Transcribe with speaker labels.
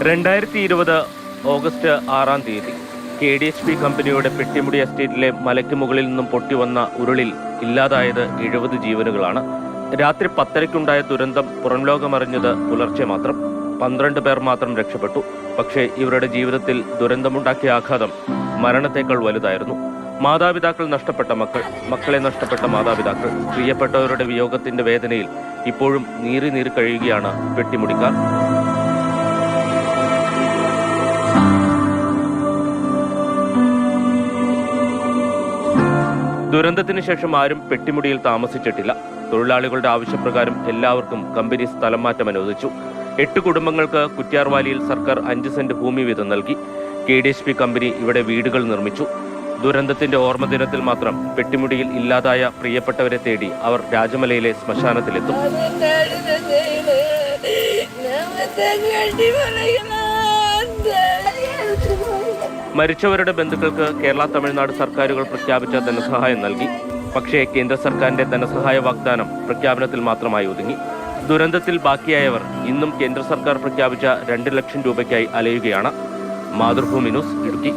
Speaker 1: 2020 August 6-ാം തീയതി KDHP കമ്പനിയുടെ പെട്ടിമുടി എസ്റ്റേറ്റിലെ മലയ്ക്ക് മുകളിൽ നിന്നും പൊട്ടിവന്ന ഉരുളിൽ ഇല്ലാതായത് 70 ജീവനുകളാണ്. രാത്രി 10:30-ക്കുണ്ടായ ദുരന്തം പുറംലോകമറിഞ്ഞത് പുലർച്ചെ മാത്രം. 12 പേർ മാത്രം രക്ഷപ്പെട്ടു. പക്ഷേ ഇവരുടെ ജീവിതത്തിൽ ദുരന്തമുണ്ടാക്കിയ ആഘാതം മരണത്തേക്കാൾ വലുതായിരുന്നു. മാതാപിതാക്കൾ നഷ്ടപ്പെട്ട മക്കൾ, മക്കളെ നഷ്ടപ്പെട്ട മാതാപിതാക്കൾ, പ്രിയപ്പെട്ടവരുടെ വിയോഗത്തിന്റെ വേദനയിൽ ഇപ്പോഴും നീറി കഴിയുകയാണ് പെട്ടിമുടിക്കാർ. ദുരന്തത്തിന് ശേഷം ആരും പെട്ടിമുടിയിൽ താമസിച്ചിട്ടില്ല. തൊഴിലാളികളുടെ ആവശ്യപ്രകാരം എല്ലാവർക്കും കമ്പനി സ്ഥലം മാറ്റം അനുവദിച്ചു. 8 കുടുംബങ്ങൾക്ക് കുറ്റ്യാർവാലിയിൽ സർക്കാർ 5 സെന്റ് ഭൂമി വീതം നൽകി. KDHP കമ്പനി ഇവിടെ വീടുകൾ നിർമ്മിച്ചു. ദുരന്തത്തിന്റെ ഓർമ്മ ദിനത്തിൽ മാത്രം പെട്ടിമുടിയിൽ ഇല്ലാതായ പ്രിയപ്പെട്ടവരെ തേടി അവർ രാജമലയിലെ ശ്മശാനത്തിലെത്തും. മരിച്ചവരുടെ ബന്ധുക്കൾക്ക് കേരള തമിഴ്നാട് സർക്കാരുകൾ പ്രഖ്യാപിച്ച ധനസഹായം നൽകി. പക്ഷേ കേന്ദ്ര സർക്കാരിന്റെ ധനസഹായ വാഗ്ദാനം പ്രഖ്യാപനത്തിൽ മാത്രമായി ഒതുങ്ങി. ദുരന്തത്തിൽ ബാക്കിയായവർ ഇന്നും കേന്ദ്ര സർക്കാർ പ്രഖ്യാപിച്ച 2 ലക്ഷം രൂപയ്ക്കായി അലയുകയാണ്. മാതൃഭൂമി ന്യൂസ്, ഇടുക്കി.